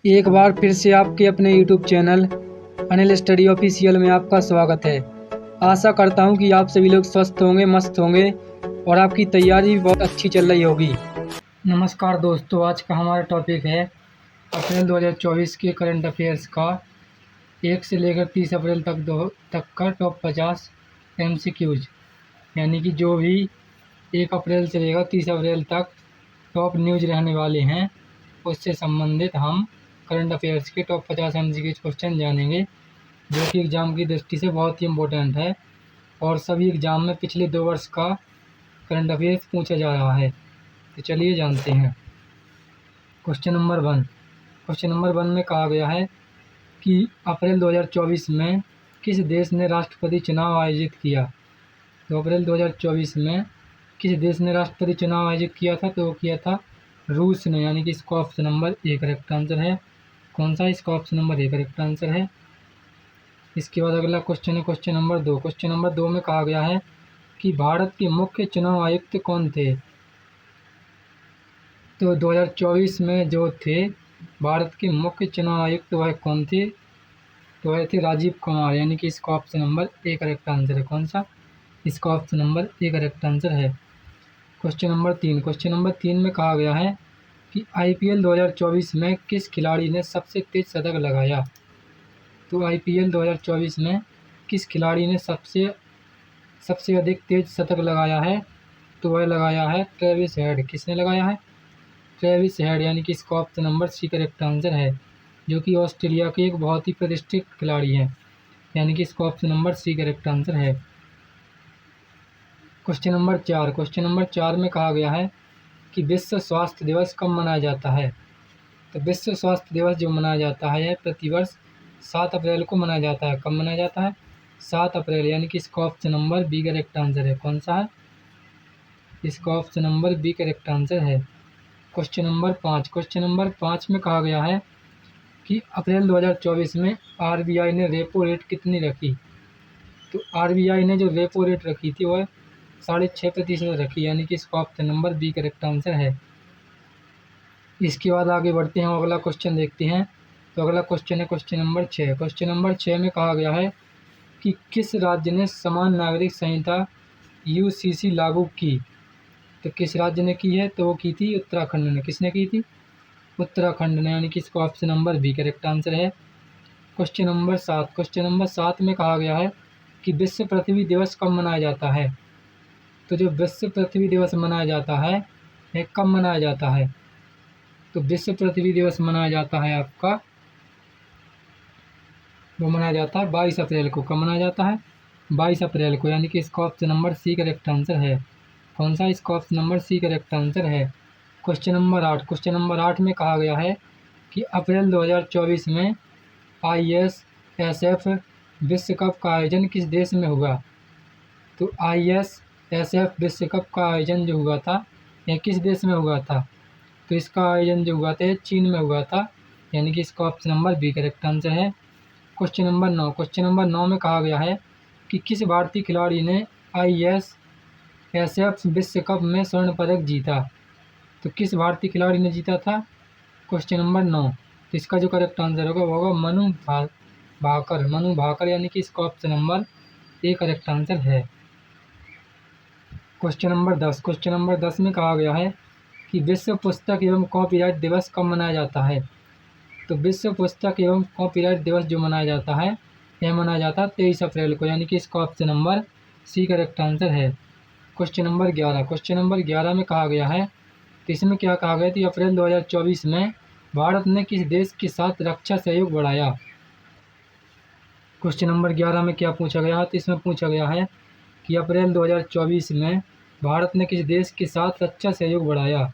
एक बार फिर से आपके अपने YouTube channel Anil study official में आपका स्वागत है। आशा करता हूं कि आप सभी लोग स्वस्थ होंगे, मस्त होंगे और आपकी तैयारी भी बहुत अच्छी चल रही होगी। नमस्कार दोस्तों, आज का हमारा टॉपिक है अप्रैल 2024 के करंट अफेयर्स का 1 से लेकर 30 अप्रैल तक का टॉप 50 MCQs, यानी कि जो भी 1 अप्रैल से लेकर 30 अप्रैल तक टॉप न्यूज़ रहने वाले हैं उससे संबंधित हम करंट अफेयर्स के टॉप 50 MCQ क्वेश्चन जानेंगे, जो कि एग्ज़ाम की दृष्टि से बहुत ही इम्पोर्टेंट है और सभी एग्ज़ाम में पिछले 2 वर्ष का करंट अफेयर्स पूछा जा रहा है। तो चलिए जानते हैं। क्वेश्चन नंबर 1 में कहा गया है कि अप्रैल 2024 में किस देश ने राष्ट्रपति चुनाव आयोजित किया। तो अप्रैल 2024 में किस देश ने राष्ट्रपति चुनाव आयोजित किया था, तो वो किया था रूस ने, यानी कि इसका option number A correct answer है। कौन सा? इसका option number A correct answer है। इसके बाद अगला क्वेश्चन है क्वेश्चन नंबर 2। क्वेश्चन नंबर 2 में कहा गया है कि भारत के मुख्य चुनाव आयुक्त कौन थे। तो 2024 में जो थे भारत के मुख्य चुनाव आयुक्त वह कौन थे, तो वह थे राजीव कुमार, यानी कि इसका option number A correct answer है। कौन सा? इसका option number A correct answer है। क्वेश्चन नंबर 3 में कहा गया है कि IPL 2024 में किस खिलाड़ी ने सबसे तेज शतक लगाया। तो IPL 2024 में किस खिलाड़ी ने सबसे अधिक तेज शतक लगाया है, तो वह लगाया है ट्रेविस हेड। किसने लगाया है? ट्रेविस हेड, यानी कि इसका option number C correct answer है, जो कि ऑस्ट्रेलिया के एक बहुत ही प्रतिष्ठित खिलाड़ी हैं, यानी कि इसका option number C correct answer है। क्वेश्चन नंबर 4 में कहा गया है कि विश्व स्वास्थ्य दिवस कब मनाया जाता है। तो विश्व स्वास्थ्य दिवस जो मनाया जाता है यह प्रतिवर्ष 7 अप्रैल को मनाया जाता है। कब मनाया जाता है? 7 अप्रैल, यानी कि इसका option number B correct answer है। कौन सा है? इसका option number B correct answer है। क्वेश्चन नंबर 5 में कहा गया है कि अप्रैल 2024 में RBI ने रेपो रेट कितनी रखी। तो RBI ने जो रेपो रेट रखी थी वह 6.5% रखी, यानी कि इसका option number B correct answer है। इसके बाद आगे बढ़ते हैं, अगला क्वेश्चन देखते हैं। तो अगला क्वेश्चन है क्वेश्चन नंबर 6। क्वेश्चन नंबर 6 में कहा गया है कि किस राज्य ने समान नागरिक संहिता UCC लागू की। तो किस राज्य ने की है, तो वो की थी उत्तराखंड ने। किसने की थी? उत्तराखंड ने, यानी कि इसका option number B correct answer है। क्वेश्चन नंबर 7 में कहा गया है कि विश्व पृथ्वी दिवस कब मनाया जाता है। तो जो विश्व पृथ्वी दिवस मनाया जाता है यह कब मनाया जाता है। तो विश्व पृथ्वी दिवस मनाया जाता है आपका, वो मनाया जाता है 22 अप्रैल को। कब मनाया जाता है? 22 अप्रैल को, यानी कि इसका option number C correct answer है। कौन सा? इसका option number C correct answer है। क्वेश्चन नंबर 8 में कहा गया है कि अप्रैल 2024 में ISSF विश्व कप का आयोजन किस देश में हुआ। तो ISSF विश्व कप का आयोजन जो हुआ था यह किस देश में हुआ था। तो इसका आयोजन जो हुआ था चीन में हुआ था, यानी कि इसका option number B correct answer है। क्वेश्चन नंबर 9 में कहा गया है कि किस भारतीय खिलाड़ी ने ISSF विश्व कप में स्वर्ण पदक जीता। तो किस भारतीय खिलाड़ी ने जीता था? Question number 9। तो इसका जो करेक्ट आंसर होगा वो होगा मनु भाकर, यानी कि इसका option number A correct answer है। क्वेश्चन नंबर 10 में कहा गया है कि विश्व पुस्तक एवं कॉपीराइट दिवस कब मनाया जाता है। तो विश्व पुस्तक एवं कॉपीराइट दिवस जो मनाया जाता है यह मनाया जाता है 23 अप्रैल को, यानी कि इसका option number C correct answer है। क्वेश्चन नंबर 11 में कहा गया है, तो इसमें क्या कहा गया कि अप्रैल 2024 में भारत ने किस देश के साथ रक्षा सहयोग बढ़ाया। क्वेश्चन नंबर 11 में क्या पूछा गया है, तो इसमें पूछा गया है कि अप्रैल 2024 में भारत ने किस देश के साथ रक्षा सहयोग बढ़ाया।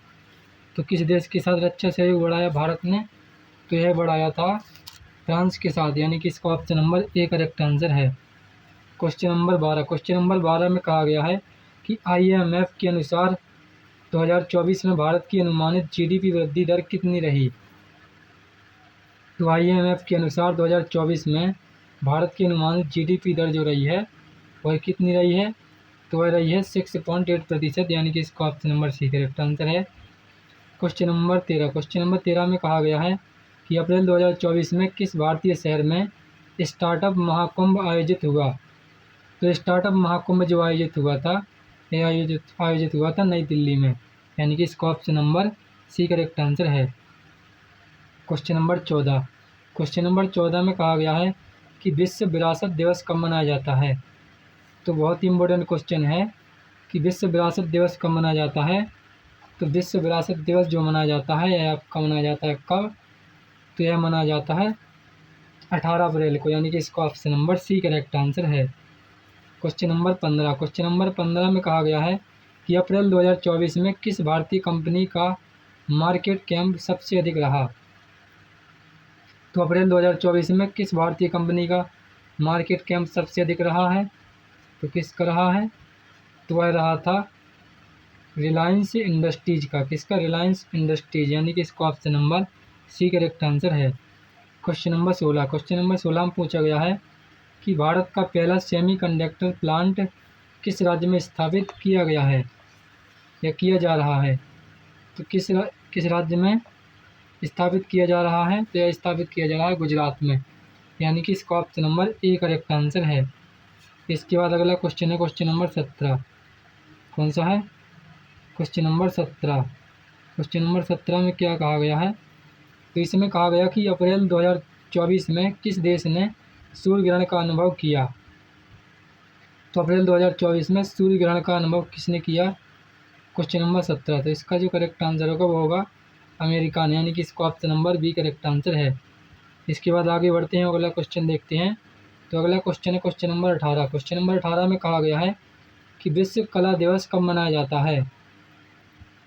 तो किस देश के साथ रक्षा सहयोग बढ़ाया भारत ने, तो यह बढ़ाया था फ्रांस के साथ, यानी कि इसका option number A correct answer है। क्वेश्चन नंबर 12 में कहा गया है कि IMF के अनुसार 2024 में भारत की अनुमानित GDP वृद्धि दर कितनी रही। तो IMF के अनुसार 2024 में भारत की अनुमानित GDP दर जो रही है वह कितनी रही है, तो वह रही है 6.8%, यानी कि इसका option number C correct answer है। क्वेश्चन नंबर 13 में कहा गया है कि अप्रैल 2024 में किस भारतीय शहर में स्टार्टअप महाकुंभ आयोजित हुआ। तो स्टार्टअप महाकुंभ जो आयोजित हुआ था, ये आयोजित हुआ था नई दिल्ली में, यानी कि इसका option number C correct answer है। Question number 14। क्वेश्चन नंबर 14 में कहा गया है कि विश्व विरासत दिवस कब मनाया जाता है। तो बहुत ही इम्पोर्टेंट क्वेश्चन है कि विश्व विरासत दिवस कब मनाया जाता है। तो विश्व विरासत दिवस जो मनाया जाता है यह आपका मनाया जाता है कब। तो यह मनाया जाता है 18 अप्रैल को, यानी कि इसका option number C correct answer है। Question number 15। क्वेश्चन नंबर 15 में कहा गया है कि अप्रैल 2024 में किस भारतीय कंपनी का मार्केट कैप सबसे अधिक रहा। तो अप्रैल 2024 में किस भारतीय कंपनी का मार्केट कैप सबसे अधिक रहा है। तो किसका रहा है। तो वह रहा था रिलायंस इंडस्ट्रीज का। किसका। रिलायंस इंडस्ट्रीज, यानी कि इसका option number C correct answer है। Question number 16। क्वेश्चन नंबर 16 में पूछा गया है कि भारत का पहला सेमीकंडक्टर प्लांट किस राज्य में स्थापित किया गया है या किया जा रहा है। तो किस राज्य में स्थापित किया जा रहा है। तो यह स्थापित किया जा रहा है गुजरात में, यानी कि इसका option number A correct answer है। इसके बाद अगला क्वेश्चन है क्वेश्चन नंबर 17। कौन सा है। Question number 17। क्वेश्चन नंबर 17 में क्या कहा गया है। तो इसमें कहा गया कि अप्रैल 2024 में किस देश ने सूर्य ग्रहण का अनुभव किया। तो अप्रैल 2024 में सूर्य ग्रहण का अनुभव किसने किया। Question number 17। तो इसका जो करेक्ट आंसर होगा वो होगा अमेरिका ने, यानी कि इसका option number B correct answer है। इसके बाद आगे बढ़ते हैं, अगला क्वेश्चन देखते हैं। तो अगला क्वेश्चन है क्वेश्चन नंबर 18। क्वेश्चन नंबर 18 में कहा गया है कि विश्व कला दिवस कब मनाया जाता है।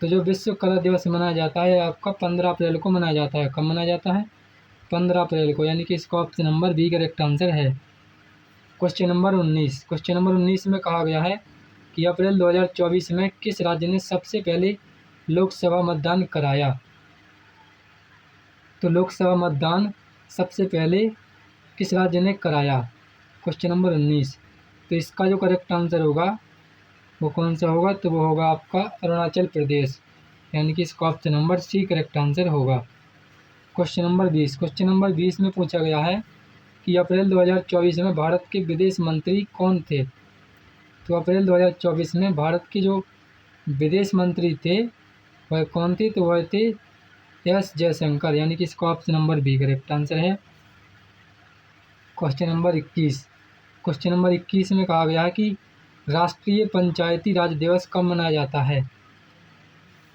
तो जो विश्व कला दिवस मनाया जाता है आपका 15 अप्रैल को मनाया जाता है। कब मनाया जाता है। 15 अप्रैल को, यानी कि इसका option number B correct answer है। Question number 19। क्वेश्चन नंबर 19 में कहा गया है कि अप्रैल 2024 में किस राज्य ने सबसे पहले लोकसभा मतदान कराया। तो लोकसभा मतदान सबसे पहले किस राज्य ने कराया। Question number 19। तो इसका जो करेक्ट आंसर होगा वो कौन सा होगा। तो वो होगा आपका अरुणाचल प्रदेश, यानी कि इसका option number C correct answer होगा। Question number 20। क्वेश्चन नंबर 20 में पूछा गया है कि अप्रैल 2024 में भारत के विदेश मंत्री कौन थे। तो अप्रैल 2024 में भारत के जो विदेश मंत्री थे वह कौन थे। तो वह थे एस जयशंकर, यानी कि इसका option number B correct answer है। Question number 21। क्वेश्चन नंबर 21 में कहा गया है कि राष्ट्रीय पंचायती राज दिवस कब मनाया जाता है।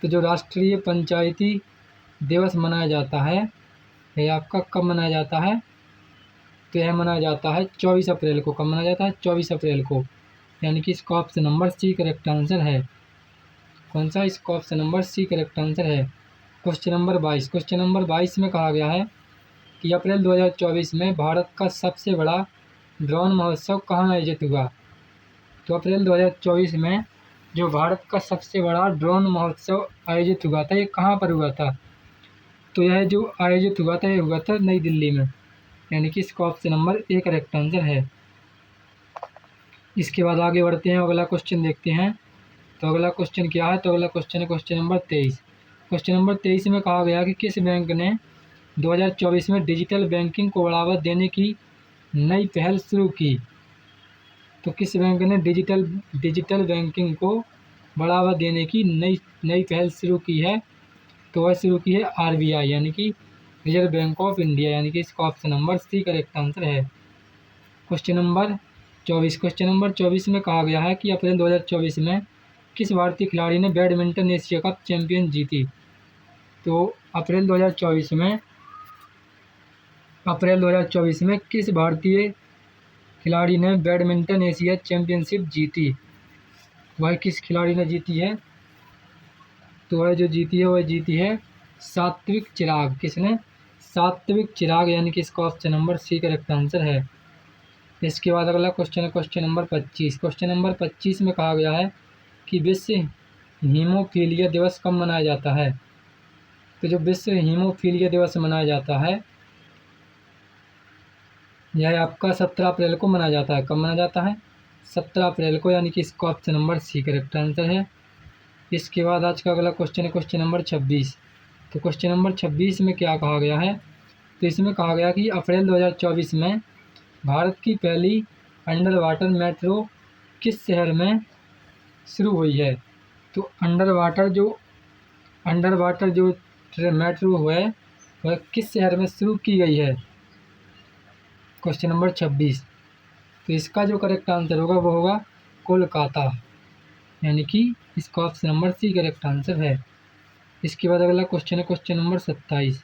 तो जो राष्ट्रीय पंचायती दिवस मनाया जाता है यह आपका कब मनाया जाता है। तो यह मनाया जाता है 24 अप्रैल को। कब मनाया जाता है। 24 अप्रैल को, यानी कि इसका option number C correct answer है। कौन सा। इसका option number C correct answer है। Question number 22। क्वेश्चन नंबर 22 में कहा गया है कि अप्रैल 2024 में भारत का सबसे बड़ा ड्रोन महोत्सव कहाँ आयोजित हुआ। तो अप्रैल 2024 में जो भारत का सबसे बड़ा ड्रोन महोत्सव आयोजित हुआ था ये कहाँ पर हुआ था। तो यह जो आयोजित हुआ था ये हुआ था नई दिल्ली में, यानी कि इसका option number A correct answer है। इसके बाद आगे बढ़ते हैं, अगला क्वेश्चन देखते हैं। तो अगला क्वेश्चन क्या है। तो अगला क्वेश्चन है क्वेश्चन नंबर 23। क्वेश्चन नंबर 23 में कहा गया कि किस बैंक ने 2024 में डिजिटल बैंकिंग को बढ़ावा देने की नई पहल शुरू की। तो किस बैंक ने डिजिटल बैंकिंग को बढ़ावा देने की नई पहल शुरू की है। तो वह शुरू की है आरबीआई, यानी कि रिजर्व बैंक ऑफ इंडिया, यानी कि इसका option number C correct answer है। Question number 24। क्वेश्चन नंबर 24 में कहा गया है कि अप्रैल 2024 में किस भारतीय खिलाड़ी ने बैडमिंटन एशिया कप चैंपियन जीती। तो अप्रैल 2024 में किस भारतीय खिलाड़ी ने बैडमिंटन एशिया चैंपियनशिप जीती। वह किस खिलाड़ी ने जीती है। तो वह जो जीती है वह जीती है सात्विक चिराग। किसने। सात्विक चिराग, यानी कि इसका option number C correct answer है। इसके बाद अगला क्वेश्चन है क्वेश्चन नंबर 25। क्वेश्चन नंबर 25 में कहा गया है कि विश्व हीमोफीलिया दिवस कब मनाया जाता है। तो जो विश्व हीमोफीलिया दिवस मनाया जाता है यह आपका 17 अप्रैल को मनाया जाता है। कब मनाया जाता है। 17 अप्रैल को, यानी कि इसका option number C correct answer है। इसके बाद आज का अगला क्वेश्चन है क्वेश्चन नंबर 26। तो क्वेश्चन नंबर 26 में क्या कहा गया है तो इसमें कहा गया कि अप्रैल 2024 में भारत की पहली अंडर वाटर मेट्रो किस शहर में शुरू हुई है। तो अंडर वाटर जो मेट्रो है वह किस शहर में शुरू की गई है। Question number 26। तो इसका जो करेक्ट आंसर होगा वो होगा कोलकाता, यानी कि इसका option number C correct answer है। इसके बाद अगला क्वेश्चन है क्वेश्चन नंबर 27।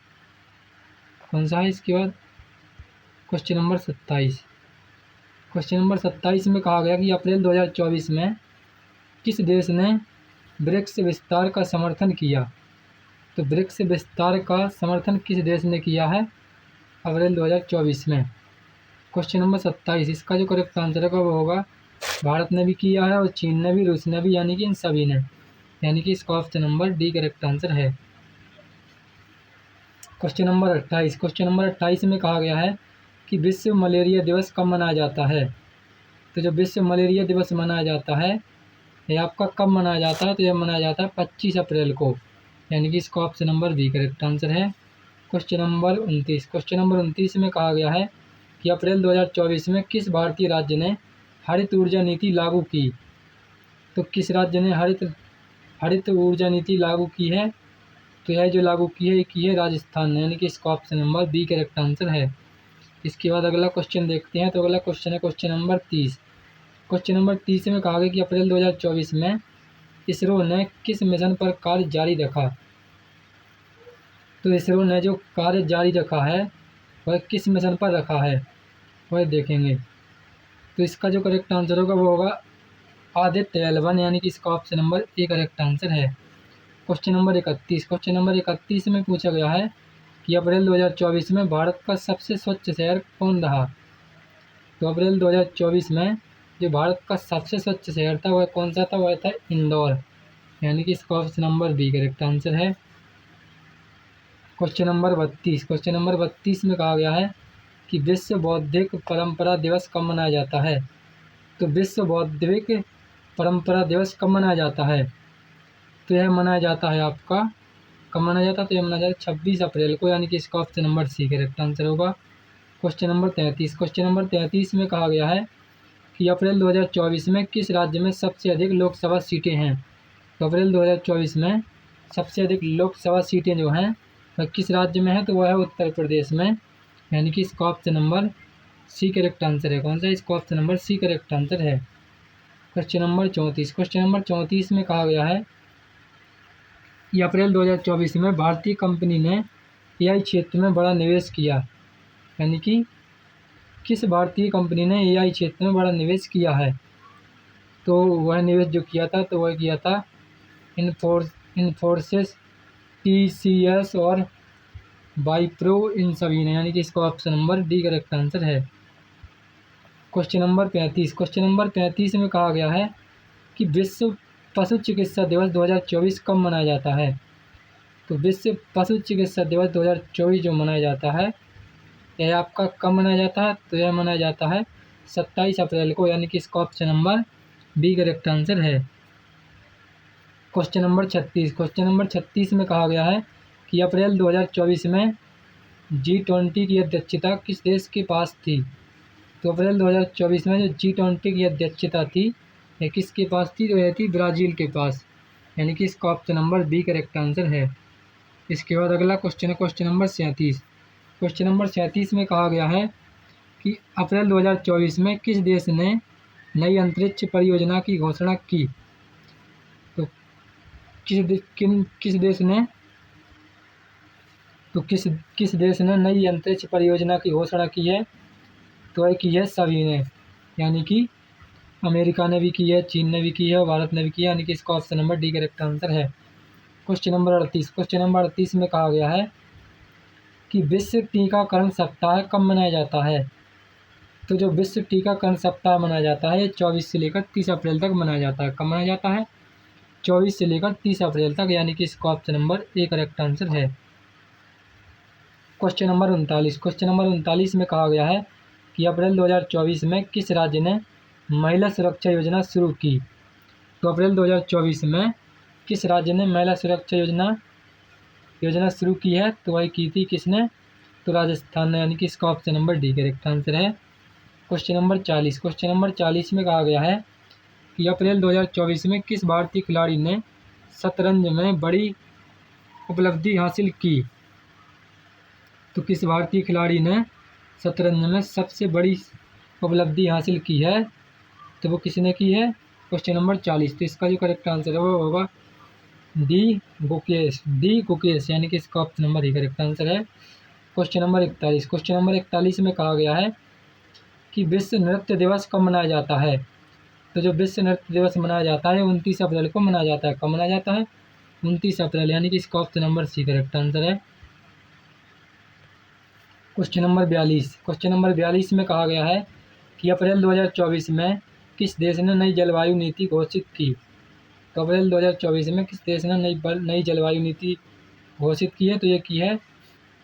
कौन सा है इसके बाद? Question number 27। क्वेश्चन नंबर 27 में कहा गया कि अप्रैल 2024 में किस देश ने ब्रिक्स विस्तार का समर्थन किया। तो ब्रिक्स विस्तार का समर्थन किस देश ने किया है अप्रैल 2024 में। Question number 27। इसका जो करेक्ट आंसर होगा वो होगा भारत ने भी किया है और चीन ने भी, रूस ने भी, यानी कि इन सभी ने, यानी कि इसका option number D correct answer है। Question number 28। क्वेश्चन नंबर 28 में कहा गया है कि विश्व मलेरिया दिवस कब मनाया जाता है। तो जो विश्व मलेरिया दिवस मनाया जाता है ये आपका कब मनाया जाता है। तो यह मनाया जाता है 25 अप्रैल को, यानी कि इसका option number B correct answer है। Question number 29। क्वेश्चन नंबर 29 में कहा गया है कि अप्रैल 2024 में किस भारतीय राज्य ने हरित ऊर्जा नीति लागू की। तो किस राज्य ने हरित ऊर्जा नीति लागू की है। तो यह जो लागू की है ये की है राजस्थान ने, यानी कि इसका option number B correct answer है। इसके बाद अगला क्वेश्चन देखते हैं। तो अगला क्वेश्चन है क्वेश्चन नंबर 30। क्वेश्चन नंबर 30 में कहा गया कि अप्रैल 2024 में इसरो ने किस मिशन पर कार्य जारी रखा। तो इसरो ने जो कार्य जारी रखा है वह किस मिशन पर रखा है वह देखेंगे। तो इसका जो करेक्ट आंसर होगा वो होगा आदित्य L1, यानी कि इसका option number A correct answer है। Question number 31। क्वेश्चन नंबर 31 में पूछा गया है कि अप्रैल 2024 में भारत का सबसे स्वच्छ शहर कौन रहा। तो अप्रैल 2024 में जो भारत का सबसे स्वच्छ शहर था वह कौन सा था, वह था इंदौर, यानी कि इसका option number B correct answer है। Question number 32। क्वेश्चन नंबर 32 में कहा गया है कि विश्व बौद्धिक परंपरा दिवस कब मनाया जाता है। तो विश्व बौद्धिक परंपरा दिवस कब मनाया जाता है। तो यह मनाया जाता है आपका कब मनाया जाता है। तो यह मनाया जाता है 26 अप्रैल को, यानी कि इसका option number C correct answer होगा। Question number 33। क्वेश्चन नंबर 33 में कहा गया है कि अप्रैल 2024 में किस राज्य में सबसे अधिक लोकसभा सीटें हैं। तो अप्रैल 2024 में सबसे अधिक लोकसभा सीटें जो हैं वह किस राज्य में है। तो वह है उत्तर प्रदेश में, यानी कि इसका option number C correct answer है। कौन सा? इसका option number C correct answer है। Question number 34। क्वेश्चन नंबर 34 में कहा गया है कि अप्रैल 2024 में भारतीय कंपनी ने एआई क्षेत्र में बड़ा निवेश किया, यानी कि किस भारतीय कंपनी ने एआई क्षेत्र में बड़ा निवेश किया है। तो वह निवेश जो किया था तो वह किया था इन्फोसिस, टीसीएस और वाइप्रो, इन सभी ने, यानी कि इसका option number D correct answer है। Question number 35। क्वेश्चन नंबर 35 में कहा गया है कि विश्व पशु चिकित्सा दिवस 2024 कब मनाया जाता है। तो विश्व पशु चिकित्सा दिवस 2024 जो मनाया जाता है यह आपका कब मनाया जाता है। तो यह मनाया जाता है 27 अप्रैल को, यानी कि इसका option number B correct answer है। Question number 36। क्वेश्चन नंबर 36 में कहा गया है कि अप्रैल 2024 में G20 की अध्यक्षता किस देश के पास थी। तो अप्रैल 2024 में जो G20 की अध्यक्षता थी यह किसके पास थी। तो यह थी ब्राज़ील के पास, यानी कि इसका option number B correct answer है। इसके बाद अगला क्वेश्चन है क्वेश्चन नंबर 37। क्वेश्चन नंबर 37 में कहा गया है कि अप्रैल 2024 में किस देश ने नई अंतरिक्ष परियोजना की घोषणा की। तो किस देश ने नई अंतरिक्ष परियोजना की घोषणा की है। तो यह की है सभी ने, यानी कि अमेरिका ने भी की है, चीन ने भी की है और भारत ने भी की है, यानी कि इसका option number D correct answer है। Question number 38। क्वेश्चन नंबर 38 में कहा गया है कि विश्व टीकाकरण सप्ताह कब मनाया जाता है। तो जो विश्व टीकाकरण सप्ताह मनाया जाता है ये 24 से लेकर 30 अप्रैल तक मनाया जाता है। कब मनाया जाता है? 24 से लेकर 30 अप्रैल तक, यानी कि इसका option number A correct answer है। Question number 39। क्वेश्चन नंबर 39 में कहा गया है कि अप्रैल 2024 में किस राज्य ने महिला सुरक्षा योजना शुरू की। तो अप्रैल 2024 में किस राज्य ने महिला सुरक्षा योजना शुरू की है। तो वह की थी किसने? तो राजस्थान, यानी कि इसका option number D correct answer है। क्वेश्चन नंबर 40, क्वेश्चन नंबर 40 में कहा गया है कि अप्रैल 2024 में किस भारतीय खिलाड़ी ने शतरंज में बड़ी उपलब्धि हासिल की। तो किस भारतीय खिलाड़ी ने शतरंज में सबसे बड़ी उपलब्धि हासिल की है, तो वो किसने की है। क्वेश्चन नंबर 40, तो इसका जो करेक्ट आंसर है वो होगा डी गुकेश, यानी कि इसका ऑप्शन नंबर ही करेक्ट आंसर है। क्वेश्चन नंबर 41, क्वेश्चन नंबर 41 में कहा गया है कि विश्व नृत्य दिवस कब मनाया जाता है। तो जो विश्व नृत्य दिवस मनाया जाता है 29 अप्रैल को मनाया जाता है। कब मनाया जाता है, 29 अप्रैल, यानी कि इसका option number C correct answer है। क्वेश्चन नंबर 42, क्वेश्चन नंबर 42 में कहा गया है कि अप्रैल 2024 में किस देश ने नई जलवायु नीति घोषित की। तो अप्रैल 2024 में किस देश ने नई जलवायु नीति घोषित की है, तो ये की है,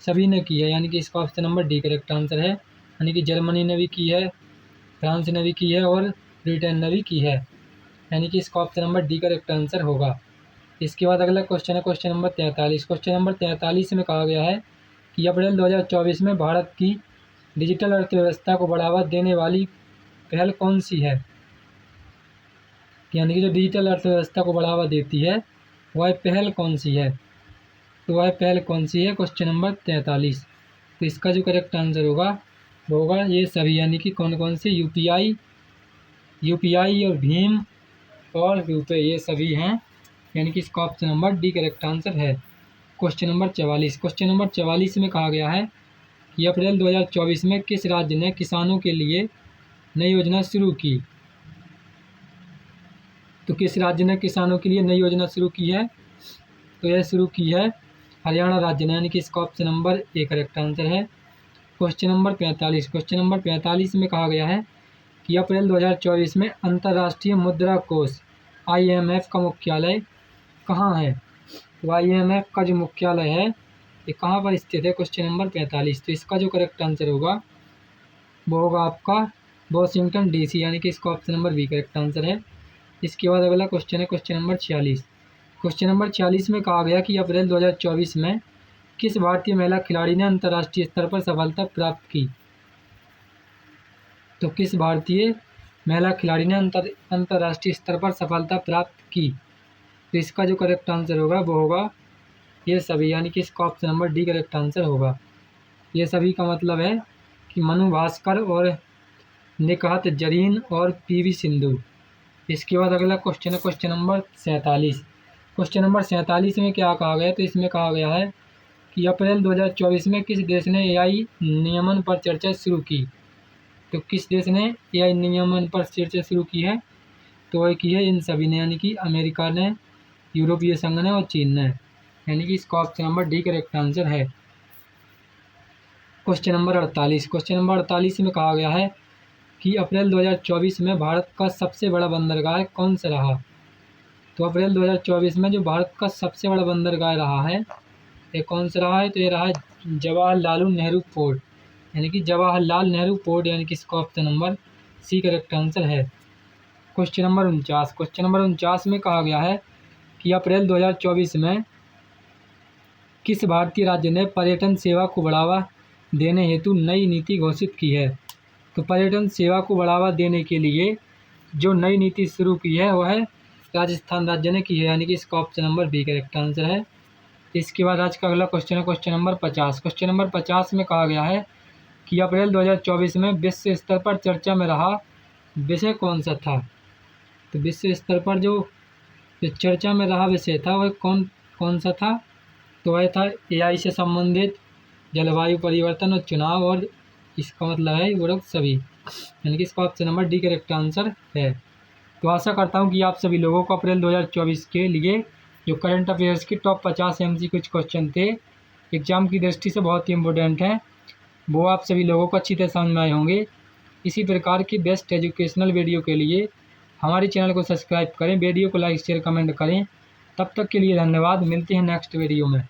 सभी ने की है, यानी कि इसका option number D correct answer है। यानी कि जर्मनी ने भी की है, फ्रांस ने भी की है और ब्रिटेन ने भी की है, यानी कि इसका option number D correct answer होगा। इसके बाद अगला क्वेश्चन है क्वेश्चन नंबर 43, क्वेश्चन नंबर 43 में कहा गया है कि अप्रैल 2024 में भारत की डिजिटल अर्थव्यवस्था को बढ़ावा देने वाली पहल कौन सी है। यानी कि जो डिजिटल अर्थव्यवस्था को बढ़ावा देती है वह पहल कौन सी है, तो वह पहल कौन सी है। क्वेश्चन नंबर 43, तो इसका जो करेक्ट आंसर होगा वो होगा ये सभी, यानी कि कौन कौन से, यूपीआई और भीम और रुपए, ये सभी हैं, यानी कि इसका option number D correct answer है। क्वेश्चन नंबर 44, क्वेश्चन नंबर 44 में कहा गया है कि अप्रैल 2024 में किस राज्य ने किसानों के लिए नई योजना शुरू की। तो किस राज्य ने किसानों के लिए नई योजना शुरू की है, तो यह शुरू की है हरियाणा राज्य ने, यानी कि इसका option number A correct answer है। क्वेश्चन नंबर 45, क्वेश्चन नंबर 45 में कहा गया है कि अप्रैल 2024 में अंतर्राष्ट्रीय मुद्रा कोष IMF का मुख्यालय कहाँ है। तो IMF का जो मुख्यालय है ये कहाँ पर स्थित है, क्वेश्चन नंबर 45, तो इसका जो करेक्ट आंसर होगा वो होगा आपका वॉशिंगटन DC, यानी कि इसका option number B correct answer है। इसके बाद अगला क्वेश्चन है क्वेश्चन नंबर 46, क्वेश्चन नंबर 46 में कहा गया कि अप्रैल 2024 में किस भारतीय महिला खिलाड़ी ने अंतर्राष्ट्रीय स्तर पर सफलता प्राप्त की। तो किस भारतीय महिला खिलाड़ी ने अंतर्राष्ट्रीय स्तर पर सफलता प्राप्त की, तो इसका जो करेक्ट आंसर होगा वो होगा ये सभी, यानी कि इसका option number D correct answer होगा। ये सभी का मतलब है कि मनु भास्कर और निकहत जरीन और PV सिंधु। इसके बाद अगला क्वेश्चन है क्वेश्चन नंबर 47, क्वेश्चन नंबर 47 में क्या कहा गया, तो इसमें कहा गया है कि अप्रैल 2024 में किस देश ने AI नियमन पर चर्चा शुरू की। तो किस देश ने AI नियमन पर चर्चा शुरू की है, तो वह की है इन सभी ने, यानी कि अमेरिका ने, यूरोपीय संघ ने और चीन ने, यानी कि इसका option number D correct answer है। क्वेश्चन नंबर 48, क्वेश्चन नंबर 48 में कहा गया है कि अप्रैल 2024 में भारत का सबसे बड़ा बंदरगाह कौन सा रहा। तो अप्रैल 2024 में जो भारत का सबसे बड़ा बंदरगाह रहा है ये कौन सा रहा है, तो ये रहा है जवाहरलाल नेहरू पोर्ट, यानी कि जवाहरलाल नेहरू पोर्ट, यानी कि इसका option number C correct answer है। क्वेश्चन नंबर 49, क्वेश्चन नंबर 49 में कहा गया है कि अप्रैल 2024 में किस भारतीय राज्य ने पर्यटन सेवा को बढ़ावा देने हेतु नई नीति घोषित की है। तो पर्यटन सेवा को बढ़ावा देने के लिए जो नई नीति शुरू की है वह राजस्थान राज्य ने की है, यानी कि इसका option number B correct answer है। इसके बाद आज का अगला क्वेश्चन है क्वेश्चन नंबर 50, क्वेश्चन नंबर 50 में कहा गया है कि अप्रैल 2024 में विश्व स्तर पर चर्चा में रहा विषय कौन सा था। तो विश्व स्तर पर जो चर्चा में रहा विषय था वह कौन सा था, तो वह था AI से संबंधित, जलवायु परिवर्तन और चुनाव, और इसका मतलब है वो लोग सभी, यानी कि इसका option number D correct answer है। तो आशा करता हूँ कि आप सभी लोगों को अप्रैल 2024 के लिए जो करंट अफेयर्स के टॉप 50 MC कुछ क्वेश्चन थे एग्जाम की दृष्टि से बहुत ही इम्पोर्टेंट हैं, वो आप सभी लोगों को अच्छी तरह समझ में आए होंगे। इसी प्रकार की बेस्ट एजुकेशनल वीडियो के लिए हमारे चैनल को सब्सक्राइब करें, वीडियो को लाइक शेयर कमेंट करें। तब तक के लिए धन्यवाद, मिलते हैं नेक्स्ट वीडियो में।